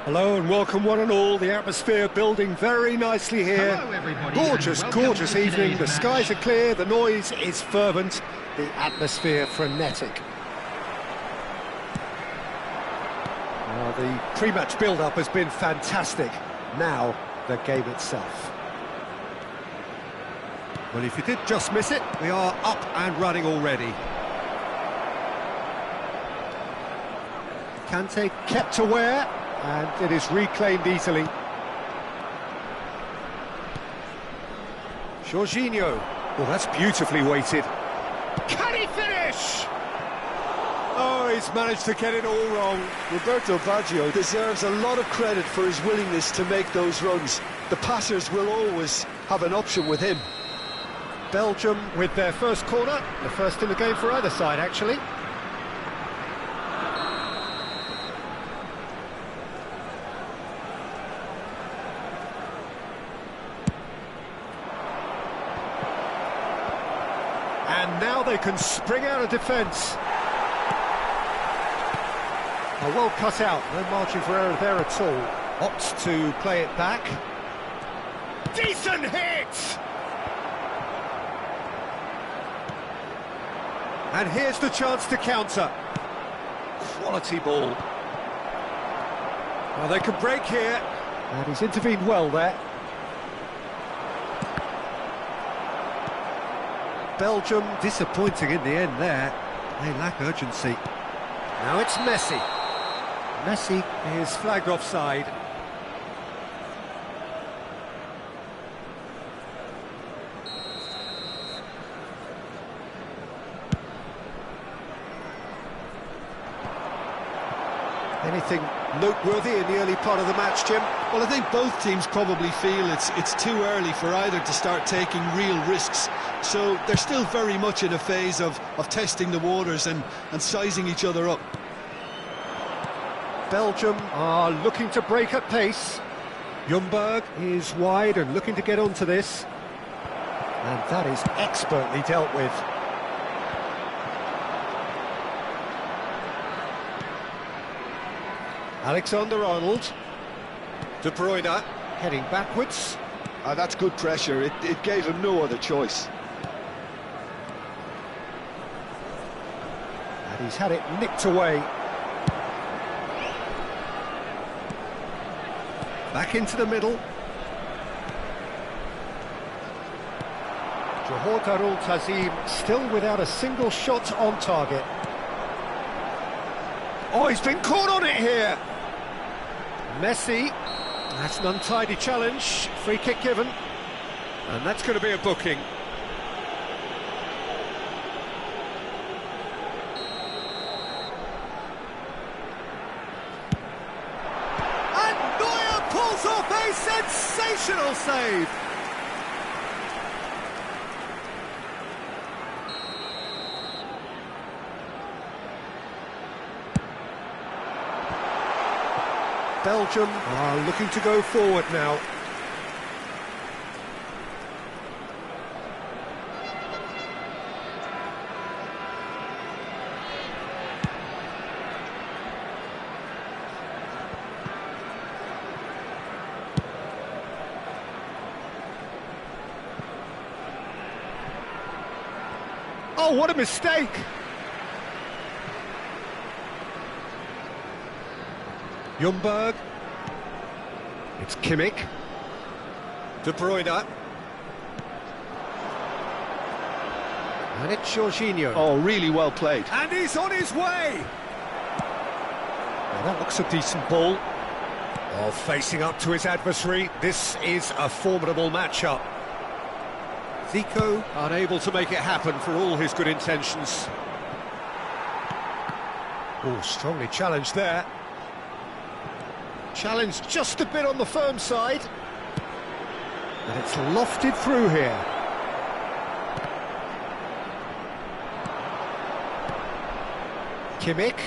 Hello and welcome one and all. The atmosphere building very nicely here. Hello everybody, Gorgeous, and welcome gorgeous to evening. The today's skies are match. clear, the noise is fervent, the atmosphere frenetic. The pre-match build-up has been fantastic. Now, the game itself. Well, if you did just miss it, we are up and running already. Kante kept aware, and it is reclaimed easily. Jorginho. Well, that's beautifully weighted. Can he finish? Oh, he's managed to get it all wrong. Roberto Baggio deserves a lot of credit for his willingness to make those runs. The passers will always have an option with him. Belgium with their first corner, the first in the game for either side, actually. And now they can spring out of defence. Well cut out, no margin for error there at all. Opts to play it back. Decent hit! And here's the chance to counter. Quality ball. Well, they can break here. And he's intervened well there. Belgium disappointing in the end there. They lack urgency. Now it's Messi. Messi is flagged offside. Anything noteworthy in the early part of the match, Jim? Well, I think both teams probably feel it's too early for either to start taking real risks. So they're still very much in a phase of testing the waters and sizing each other up. Belgium are looking to break at pace. Ljungberg is wide and looking to get onto this. And that is expertly dealt with. Alexander-Arnold. De Bruyne heading backwards. That's good pressure. It gave him no other choice. And he's had it nicked away. Back into the middle. Johor Darul Tazim still without a single shot on target. Oh, he's been caught on it here. Messi. That's an untidy challenge. Free kick given. And that's going to be a booking. Pulls off a sensational save. Belgium are looking to go forward now. Oh, what a mistake! Ljungberg. It's Kimmich. De Bruyne. And it's Jorginho. Oh, really well played. And he's on his way! Now that looks a decent ball. Oh, facing up to his adversary. This is a formidable matchup. Zico unable to make it happen for all his good intentions. Oh, strongly challenged there. Challenged just a bit on the firm side. And it's lofted through here. Kimmich.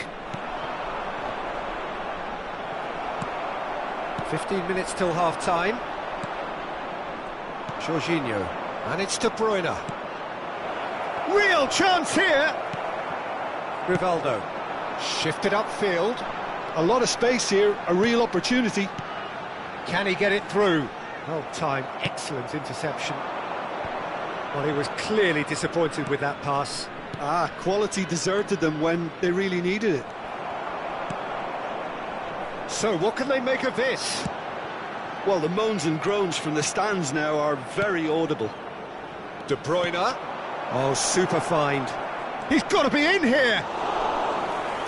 15 minutes till half-time. Jorginho. And it's De Bruyne. Real chance here. Rivaldo. Shifted upfield. A lot of space here, a real opportunity. Can he get it through? Well timed, excellent interception. Well, he was clearly disappointed with that pass. Quality deserted them when they really needed it. So, what can they make of this? Well, the moans and groans from the stands now are very audible. De Bruyne. Oh, super find. He's got to be in here!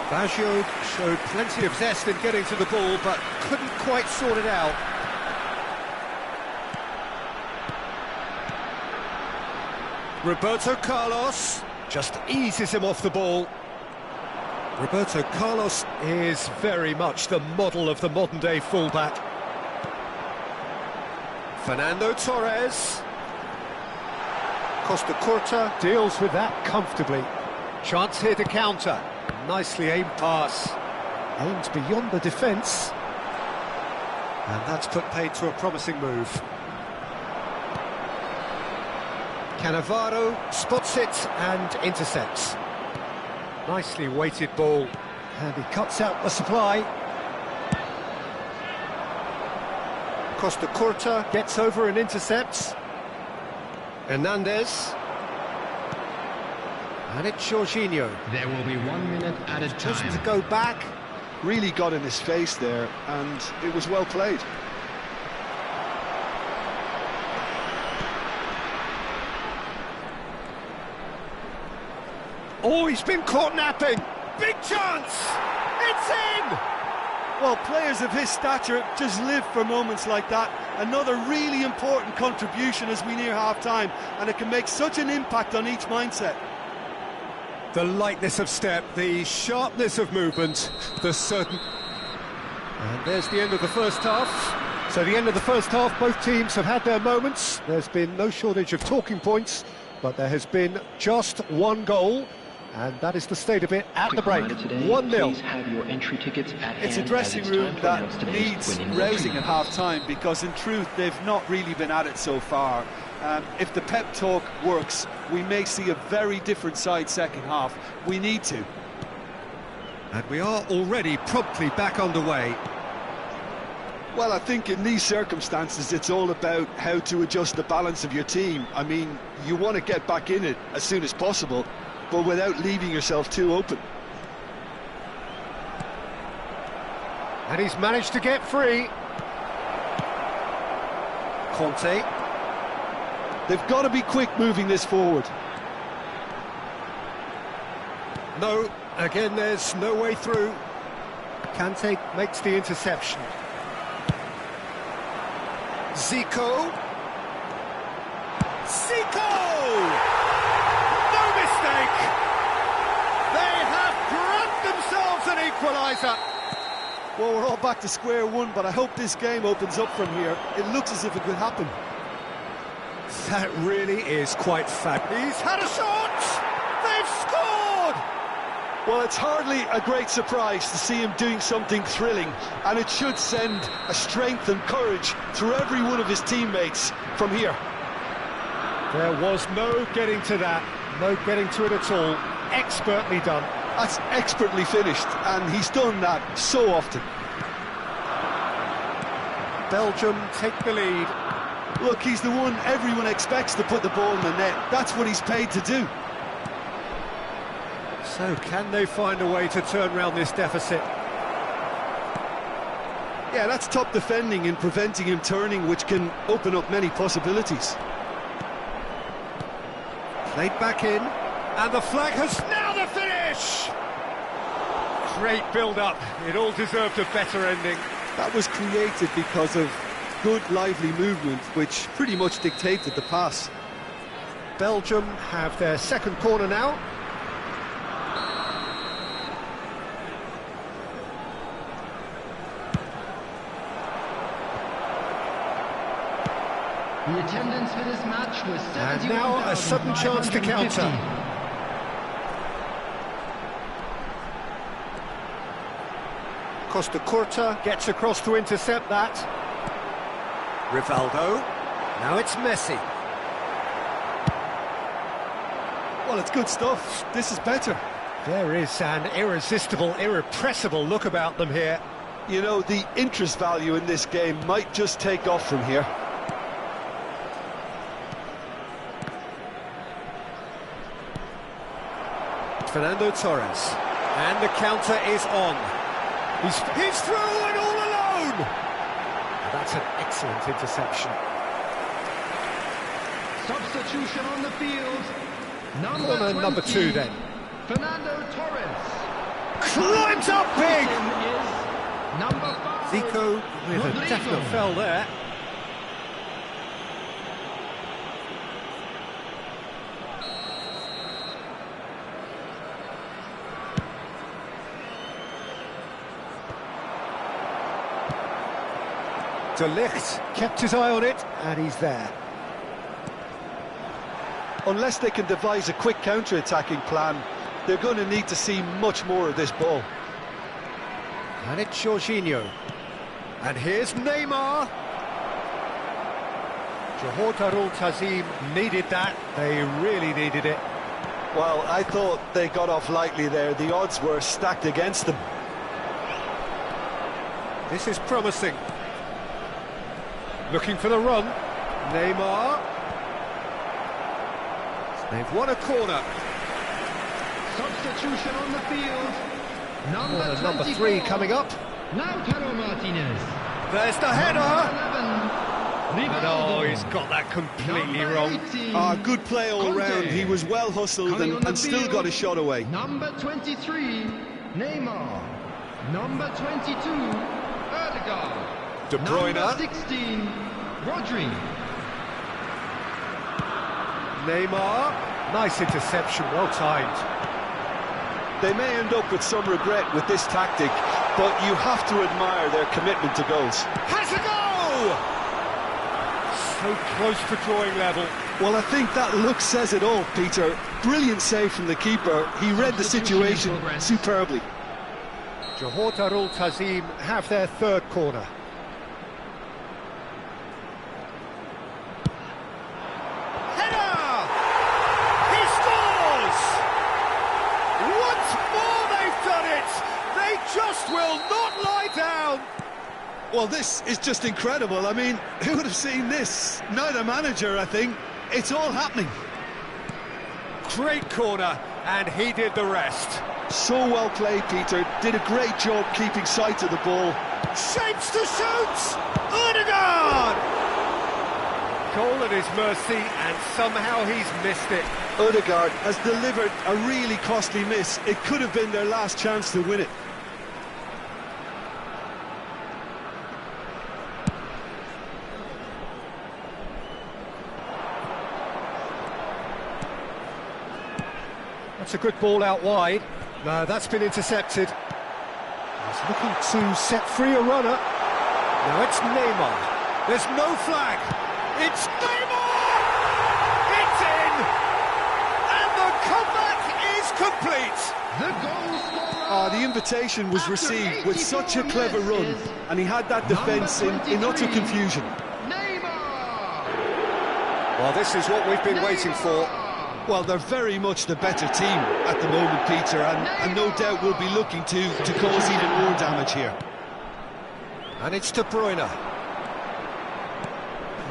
Baggio showed plenty of zest in getting to the ball, but couldn't quite sort it out. Roberto Carlos just eases him off the ball. Roberto Carlos is very much the model of the modern-day fullback. Fernando Torres. Costa Curta deals with that comfortably. Chance here to counter. Nicely aimed pass. Aimed beyond the defence. And that's put paid to a promising move. Cannavaro spots it and intercepts. Nicely weighted ball. And he cuts out the supply. Costa Curta gets over and intercepts. Hernandez. And it's Jorginho. There will be 1 minute at a Just time. to go back. Really got in his face there, and it was well played. Oh, he's been caught napping. Big chance. It's in. Well, players of his stature just live for moments like that. Another really important contribution as we near half-time, and it can make such an impact on each mindset. The lightness of step, the sharpness of movement, the certain... And there's the end of the first half. So the end of the first half, both teams have had their moments. There's been no shortage of talking points, but there has been just one goal, and that is the state of it at the break. 1-0. Please have your entry tickets at It's a hand, dressing as it's room time to that announce today's needs winning rousing team. at half-time, because in truth they've not really been at it so far. If the pep talk works, we may see a very different side second half. We need to. And we are already promptly back underway. Well, I think in these circumstances it's all about how to adjust the balance of your team. I mean, you want to get back in it as soon as possible, but without leaving yourself too open. And he's managed to get free. Conte. They've got to be quick moving this forward. No, again there's no way through. Kante makes the interception. Zico. Zico! No mistake! They have grabbed themselves an equaliser. Well, we're all back to square one, but I hope this game opens up from here. It looks as if it could happen. That really is quite fabulous. He's had a shot! They've scored! Well, it's hardly a great surprise to see him doing something thrilling, and it should send a strength and courage through every one of his teammates from here. There was no getting to that, no getting to it at all. Expertly done. That's expertly finished, and he's done that so often. Belgium take the lead. Look, he's the one everyone expects to put the ball in the net. That's what he's paid to do. So can they find a way to turn around this deficit? Yeah, that's top defending and preventing him turning, which can open up many possibilities. Played back in, and the flag has now the finish! Great build-up, it all deserved a better ending. That was created because of good, lively movement, which pretty much dictated the pass. Belgium have their second corner now. The attendance for this match was And now a sudden chance to counter. Costa Curta gets across to intercept that. Rivaldo. Now it's Messi. Well, it's good stuff. This is better. There is an irresistible, irrepressible look about them here. You know, the interest value in this game might just take off from here. Fernando Torres. And the counter is on. He's through and all alone! That's an excellent interception. Substitution on the field. Corner number 2 then. Fernando Torres. Climbs up big! Is number 5. Zico with Rodrigo. a definite fell there. De Ligt kept his eye on it, and he's there. Unless they can devise a quick counter-attacking plan, they're going to need to see much more of this ball. And it's Jorginho. And here's Neymar. Johor Darul Tazim needed that. They really needed it. Well, I thought they got off lightly there. The odds were stacked against them. This is promising. Looking for the run. Neymar. They've won a corner. Substitution on the field. Corner number 3 24. coming up. Lautaro Martinez. There's the header. 11. And oh, he's got that completely wrong. Good play all Conte. round. He was well hustled Coming on the and still field. got a shot away. Number 23, Neymar. Number 22, Ødegaard. De Bruyne. Number 16, Rodri. Neymar. Nice interception, well timed. They may end up with some regret with this tactic, but you have to admire their commitment to goals. Has a go! So close to drawing level. Well, I think that look says it all, Peter. Brilliant save from the keeper. He read the situation superbly. Johor Darul Tazim have their 3rd corner. Header! He scores! Once more they've done it! They just will not lie down! Well, this is just incredible. I mean, who would have seen this? Not a manager, I think. It's all happening. Great corner, and he did the rest. So well played, Peter. Did a great job keeping sight of the ball. Shapes to shoot! Ødegaard! Goal at his mercy, and somehow he's missed it. Ødegaard has delivered a really costly miss. It could have been their last chance to win it. That's a good ball out wide. No, that's been intercepted. He's looking to set free a runner. Now it's Neymar. There's no flag. It's Neymar! It's in! And the comeback is complete! The goal scorer. The invitation was After received with such a 84 clever run, minutes and he had that defence in utter 23. confusion. Neymar. Well, this is what we've been waiting for. Well, they're very much the better team at the moment, Peter, and no doubt will be looking to cause even more damage here. And it's De Bruyne.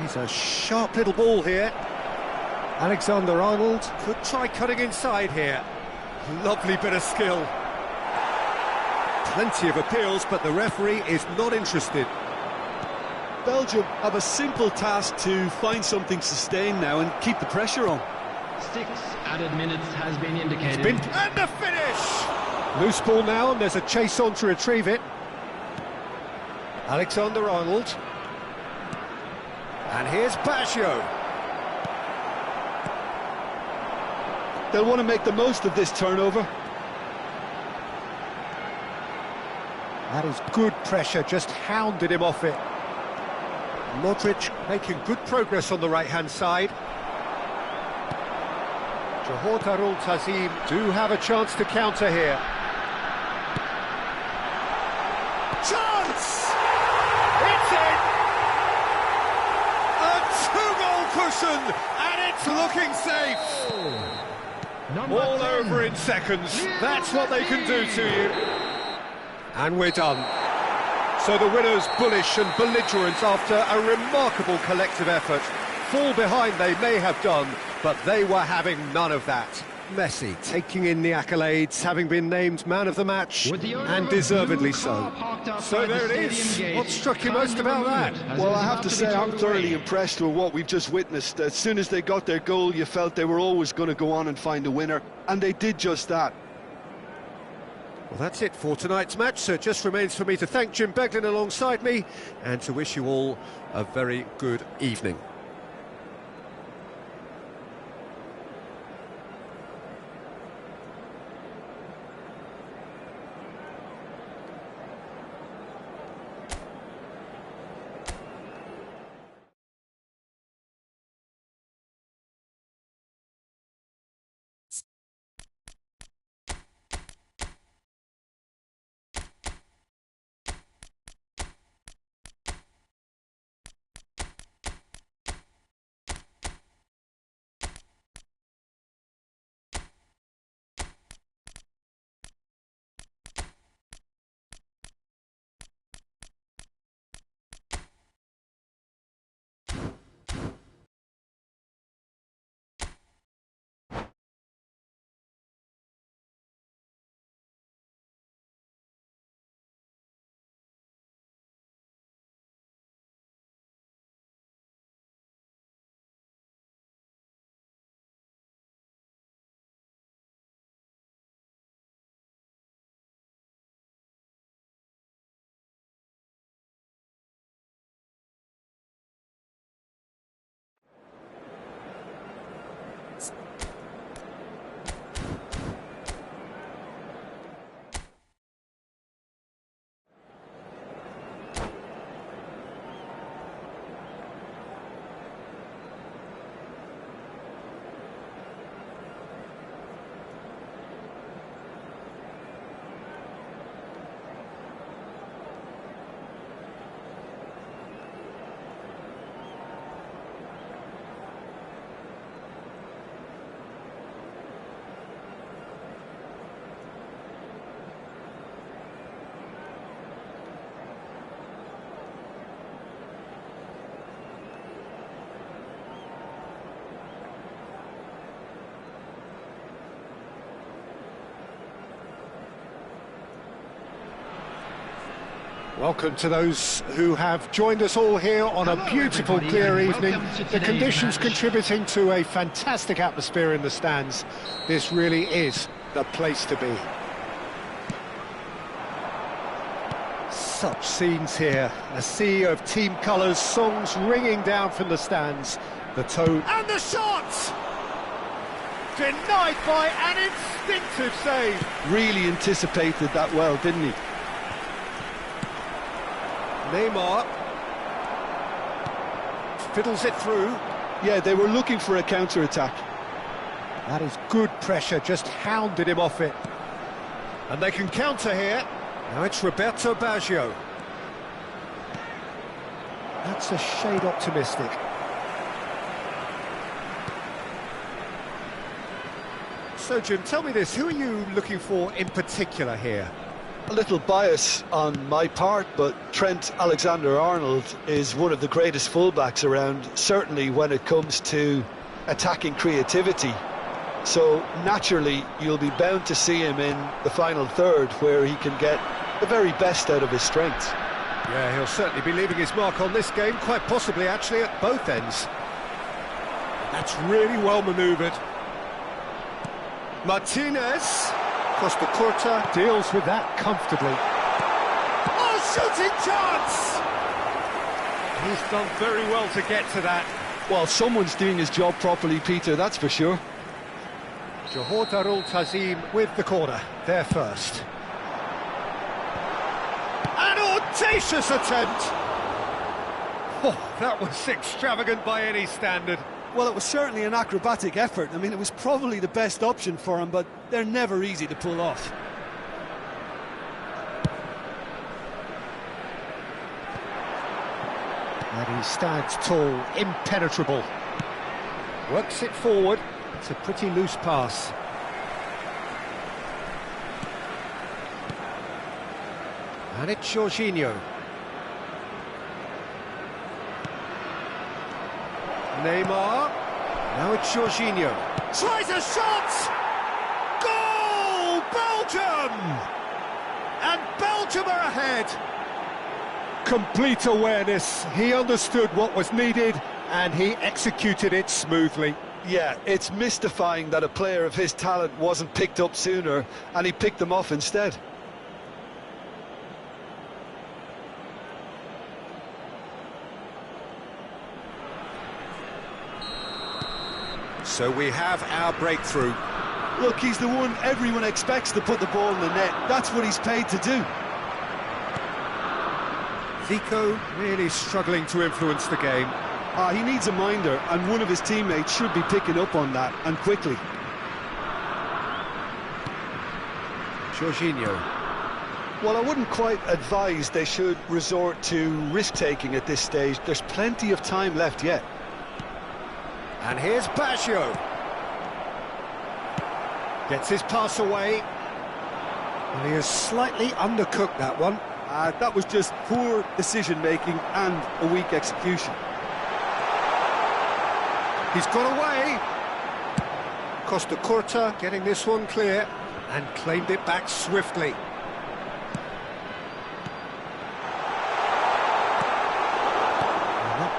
He's a sharp little ball here. Alexander-Arnold could try cutting inside here. Lovely bit of skill. Plenty of appeals, but the referee is not interested. Belgium have a simple task to find something sustained now and keep the pressure on. 6 added minutes has been indicated. And the finish! Loose ball now, and there's a chase on to retrieve it. Alexander-Arnold. And here's Baggio. They'll want to make the most of this turnover. That is good pressure, just hounded him off it. Modric making good progress on the right-hand side. Johor Darul Tazim do have a chance to counter here. Chance! It's in! A 2-goal cushion, and it's looking safe! Number All 10. over in seconds. That's what they can do to you. And we're done. So the winners bullish and belligerent after a remarkable collective effort. Fall behind they may have done, but they were having none of that. Messi taking in the accolades, having been named man of the match, With the owner and of a deservedly blue so. car parked outside So there the it is. stadium What gate, struck you most kindly about that? remove it, as Well, it is I have about to be say I'm towed thoroughly away. impressed with what we've just witnessed. As soon as they got their goal, you felt they were always going to go on and find a winner, and they did just that. Well, that's it for tonight's match, so it just remains for me to thank Jim Beglin alongside me and to wish you all a very good evening. Welcome to those who have joined us all here on a Hello, beautiful, everybody, clear and evening. welcome to The today's conditions match. contributing to a fantastic atmosphere in the stands. This really is the place to be. Such scenes here. A sea of team colours, songs ringing down from the stands. The tone... And the shot! Denied by an instinctive save. Really anticipated that well, didn't he? Neymar fiddles it through. Yeah, they were looking for a counter-attack. That is good pressure, just hounded him off it. And they can counter here. Now it's Roberto Baggio. That's a shade optimistic. So, Jim, tell me this, who are you looking for in particular here? A little bias on my part, but Trent Alexander-Arnold is one of the greatest fullbacks around, certainly when it comes to attacking creativity. So naturally you'll be bound to see him in the final third, where he can get the very best out of his strengths. Yeah, he'll certainly be leaving his mark on this game, quite possibly actually at both ends. That's really well manoeuvred. Martinez, Costa Curta deals with that comfortably. Oh, shooting chance! He's done very well to get to that. Well, someone's doing his job properly, Peter, that's for sure. Johor Darul Tazim with the corner, there first. An audacious attempt! Oh, that was extravagant by any standard. Well, it was certainly an acrobatic effort. I mean, it was probably the best option for him, but they're never easy to pull off. And he stands tall, impenetrable. Works it forward. It's a pretty loose pass. And it's Jorginho. Neymar. Now it's Jorginho. Tries a shot! Goal! Belgium! And Belgium are ahead. Complete awareness. He understood what was needed and he executed it smoothly. Yeah, it's mystifying that a player of his talent wasn't picked up sooner and he picked them off instead. So we have our breakthrough. Look, he's the one everyone expects to put the ball in the net. That's what he's paid to do. Zico really struggling to influence the game. He needs a minder, and one of his teammates should be picking up on that, and quickly. Jorginho. Well, I wouldn't quite advise they should resort to risk-taking at this stage. There's plenty of time left yet. And here's Baggio. Gets his pass away. And he has slightly undercooked that one. That was just poor decision-making and a weak execution. He's got away. Costa Curta getting this one clear and claimed it back swiftly.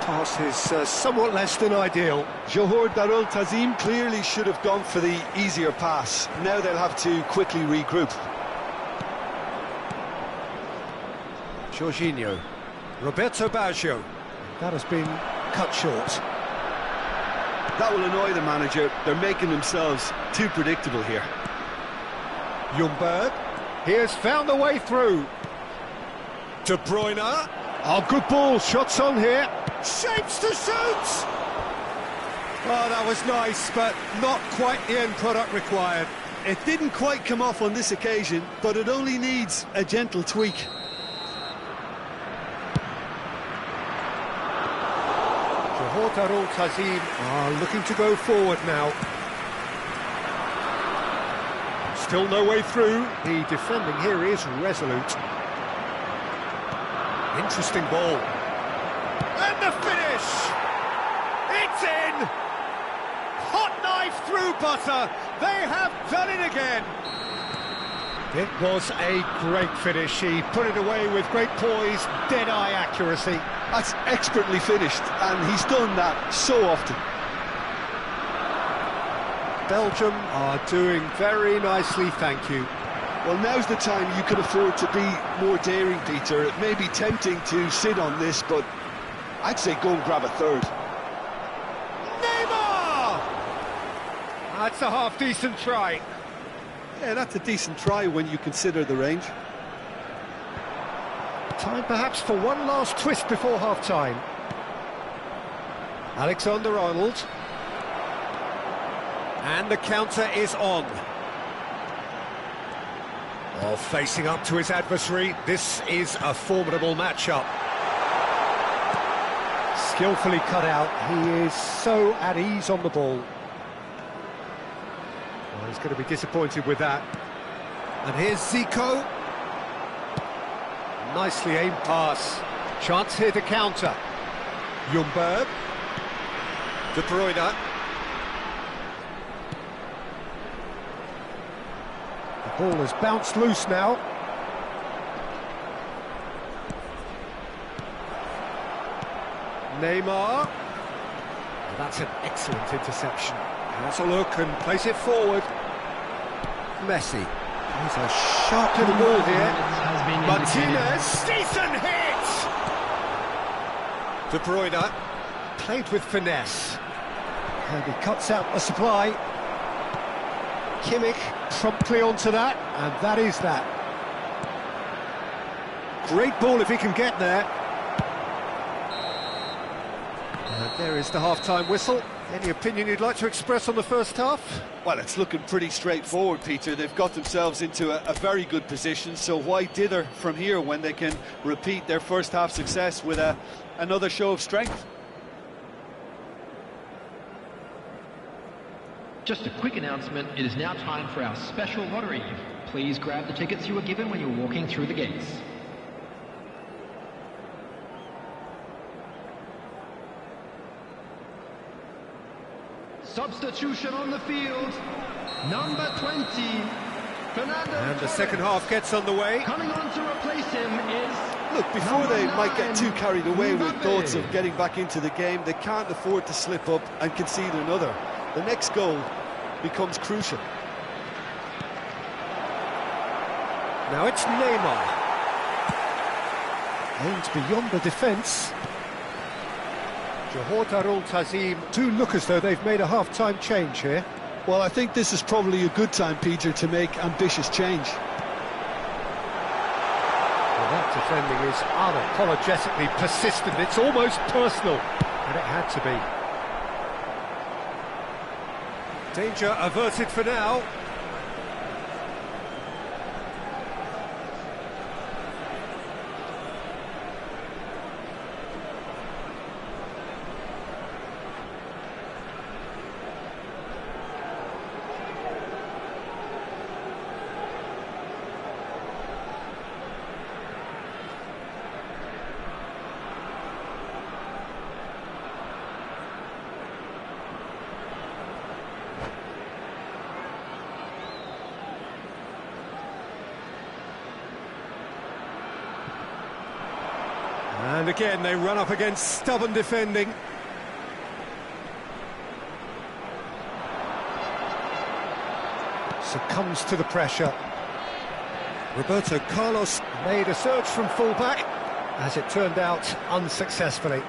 Pass is somewhat less than ideal. Johor Darul Tazim clearly should have gone for the easier pass. Now they'll have to quickly regroup. Jorginho. Roberto Baggio. That has been cut short. That will annoy the manager. They're making themselves too predictable here. Ljungberg. He has found a way through. De Bruyne. Oh, good ball. Shots on here. Shapes to shoot! Oh, that was nice, but not quite the end product required. It didn't quite come off on this occasion, but it only needs a gentle tweak. Johor Darul Tazim are looking to go forward now. Still no way through. The defending here is resolute. Interesting ball. And the finish! It's in! Hot knife through butter. They have done it again. It was a great finish. He put it away with great poise, dead-eye accuracy. That's expertly finished, and he's done that so often. Belgium are doing very nicely, thank you. Well, now's the time you can afford to be more daring, Peter. It may be tempting to sit on this, but I'd say go and grab a third. Neymar! That's a half-decent try. Yeah, that's a decent try when you consider the range. Time perhaps for one last twist before half-time. Alexander-Arnold. And the counter is on. Well, facing up to his adversary, this is a formidable matchup. Skillfully cut out, he is so at ease on the ball. Well, he's going to be disappointed with that. And here's Zico. Nicely aimed pass. Chance here to counter. Ljungberg. De Bruyne. The ball has bounced loose now. Neymar. Well, that's an excellent interception. Has a look and plays it forward. Messi. He's a sharp little ball here. Martinez. Decent hit! De Bruyne. Played with finesse. And he cuts out the supply. Kimmich promptly onto that, and that is that. Great ball if he can get there. And there is the half-time whistle. Any opinion you'd like to express on the first half? Well, it's looking pretty straightforward, Peter. They've got themselves into a very good position, so why dither from here when they can repeat their first half success with another show of strength? Just a quick announcement, it is now time for our special lottery. Please grab the tickets you were given when you were walking through the gates. Substitution on the field. Number 20, Fernando And the Torres. second half gets underway. Coming on to replace him is... Look, before Number they might get 9, too carried away with Mbappe. thoughts of getting back into the game, they can't afford to slip up and concede another. The next goal becomes crucial. Now it's Neymar. Aimed beyond the defence. Johor Darul Tazim do look as though they've made a half-time change here. Well, I think this is probably a good time, Peter, to make ambitious change. Well, that defending is unapologetically persistent. It's almost personal, and it had to be. Danger averted for now. And again, they run up against stubborn defending. Succumbs to the pressure. Roberto Carlos made a surge from full-back, as it turned out, unsuccessfully.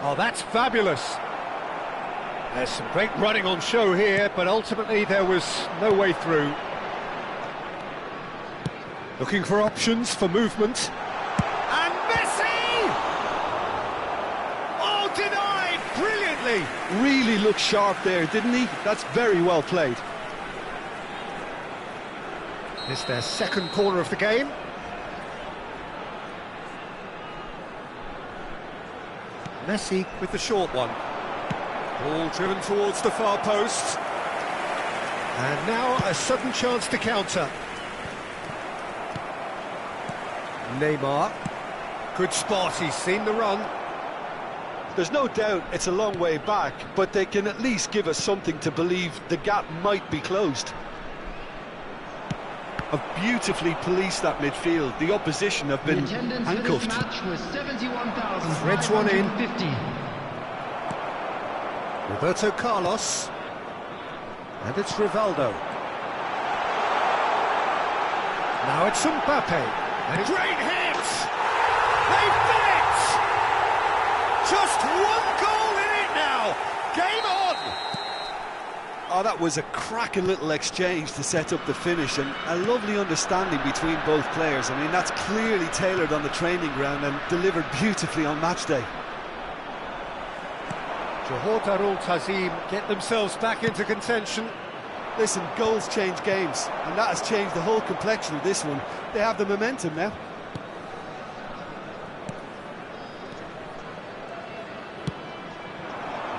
Oh, that's fabulous. There's some great running on show here, but ultimately there was no way through. Looking for options for movement. And Messi! Oh, denied brilliantly! Really looked sharp there, didn't he? That's very well played. It's their second corner of the game. Messi with the short one. Ball driven towards the far post. And now a sudden chance to counter. Neymar. Good spot, he's seen the run. There's no doubt it's a long way back, but they can at least give us something to believe the gap might be closed. Have beautifully policed that midfield. The opposition have been The attendance handcuffed. for this match was 71,550. Threads one in. Roberto Carlos. And it's Rivaldo. Now it's Mbappe. And it's great hit! They've done it! Just one goal in it now! Game on! Oh, that was a cracking little exchange to set up the finish, and a lovely understanding between both players. I mean, that's clearly tailored on the training ground and delivered beautifully on match day. Johor Darul Tazim get themselves back into contention. Listen, goals change games, and that has changed the whole complexion of this one. They have the momentum now.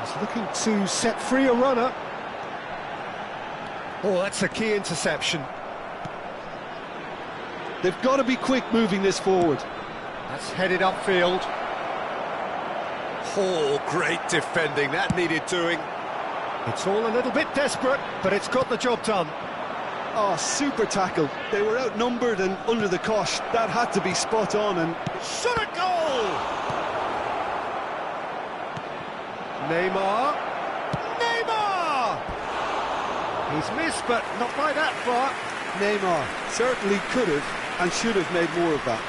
He's looking to set free a runner. Oh, that's a key interception. They've got to be quick moving this forward. That's headed upfield. Oh, great defending, that needed doing. It's all a little bit desperate, but it's got the job done. Oh, super tackle. They were outnumbered and under the cosh. That had to be spot on, and Shot a goal! Neymar. Neymar! He's missed, but not by that far. Neymar certainly could have and should have made more of that.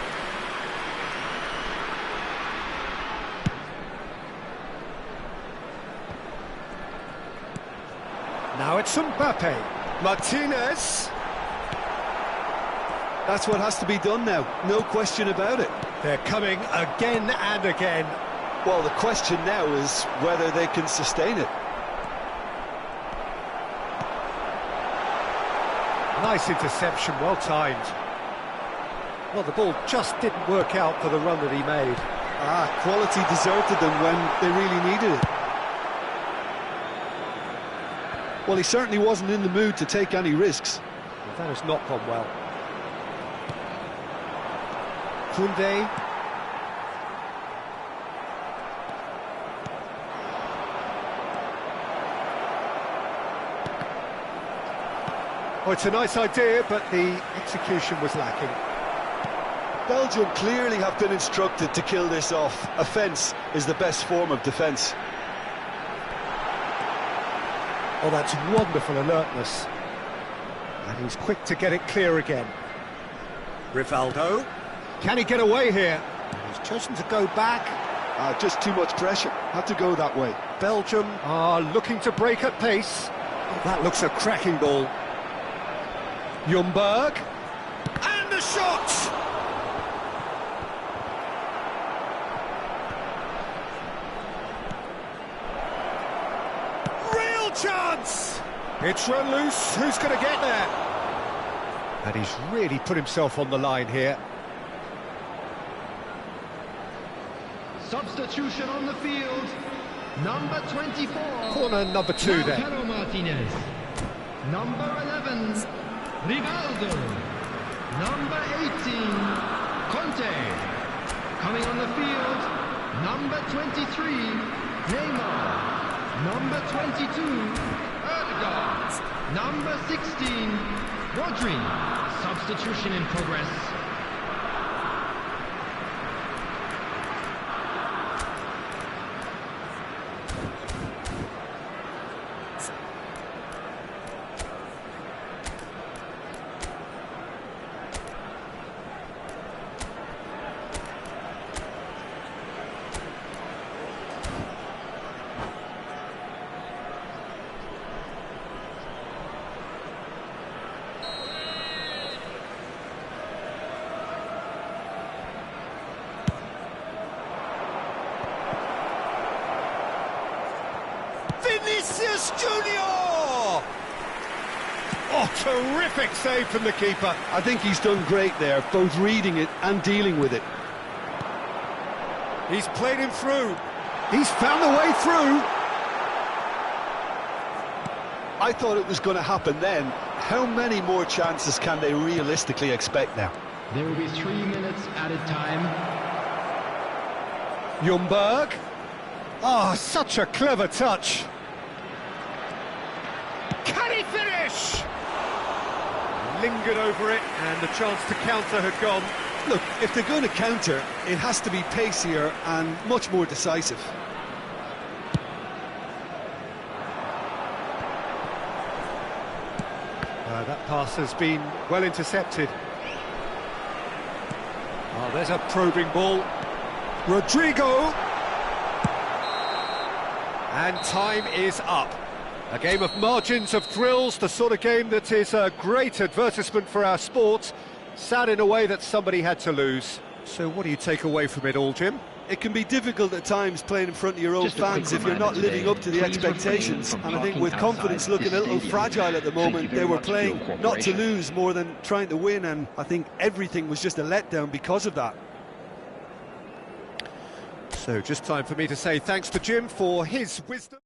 Now it's Mbappe. Martinez. That's what has to be done now, no question about it. They're coming again and again. Well, the question now is whether they can sustain it. Nice interception, well timed. Well, the ball just didn't work out for the run that he made. Quality deserted them when they really needed it. Well, he certainly wasn't in the mood to take any risks. Well, that has not gone well. Koundé. Oh, it's a nice idea, but the execution was lacking. Belgium clearly have been instructed to kill this off. Offence is the best form of defence. Oh, that's wonderful alertness. And he's quick to get it clear again. Rivaldo. Can he get away here? He's chosen to go back. Just too much pressure. Had to go that way. Belgium are looking to break at pace. Oh, that looks a cracking ball. Ljungberg. And the shot! Real chance! It's run loose. Who's going to get there? And he's really put himself on the line here. Substitution on the field. Number 24. Corner number 2 there. Lautaro Martinez. Number 11. Rivaldo. Number 18. Conte. Coming on the field. Number 23. Neymar. Number 22. Erdegaard. Number 16. Rodri. Substitution in progress. Vinicius Junior! Oh, terrific save from the keeper. I think he's done great there, both reading it and dealing with it. He's played him through. He's found a way through. I thought it was going to happen then. How many more chances can they realistically expect now? There will be 3 minutes added time. Ljungberg. Oh, such a clever touch. Can he finish? Lingered over it, and the chance to counter had gone. Look, if they're going to counter, it has to be pacier and much more decisive. That pass has been well intercepted. Oh, there's a probing ball. Rodrigo. And time is up. A game of margins, of thrills, the sort of game that is a great advertisement for our sport. Sad in a way that somebody had to lose. So what do you take away from it all, Jim? It can be difficult at times playing in front of your own fans if you're not living up to the expectations. And I think with confidence looking a little fragile at the moment, they were playing not to lose more than trying to win, and I think everything was just a letdown because of that. So just time for me to say thanks to Jim for his wisdom.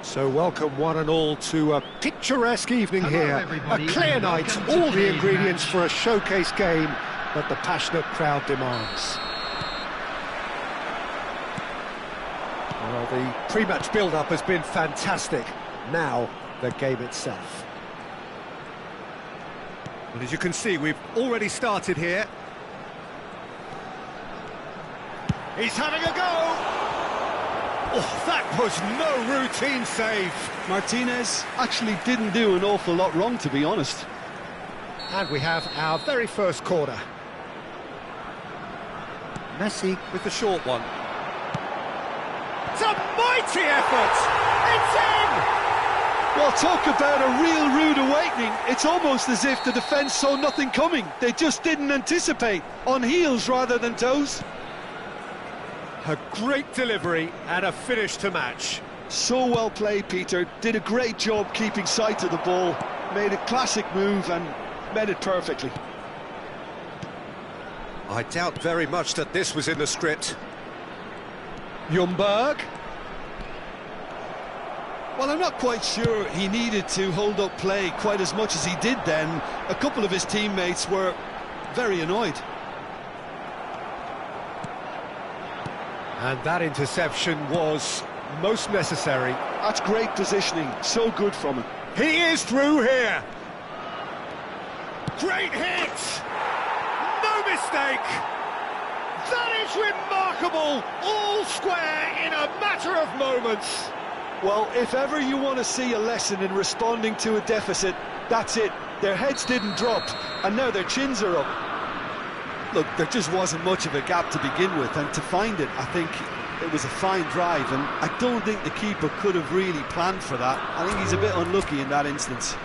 So welcome one and all to a picturesque evening Hello, here. everybody, A clear and night, welcome to all the today's ingredients match. for a showcase game that the passionate crowd demands. Well, the pre-match build-up has been fantastic. Now, the game itself. And as you can see, we've already started here. He's having a go! Oh, that was no routine save. Martinez actually didn't do an awful lot wrong, to be honest. And we have our very first corner. Messi with the short one. It's a mighty effort! It's in! Well, talk about a real rude awakening. It's almost as if the defence saw nothing coming. They just didn't anticipate. On heels rather than toes. A great delivery and a finish to match. So well played, Peter. Did a great job keeping sight of the ball. Made a classic move and met it perfectly. I doubt very much that this was in the script. Ljungberg. Well, I'm not quite sure he needed to hold up play quite as much as he did then. A couple of his teammates were very annoyed. And that interception was most necessary. That's great positioning. So good from him. He is through here. Great hit! No mistake! That is remarkable! All square in a matter of moments. Well, if ever you want to see a lesson in responding to a deficit, that's it. Their heads didn't drop, and now their chins are up. Look, there just wasn't much of a gap to begin with, and to find it, I think it was a fine drive, and I don't think the keeper could have really planned for that. I think he's a bit unlucky in that instance.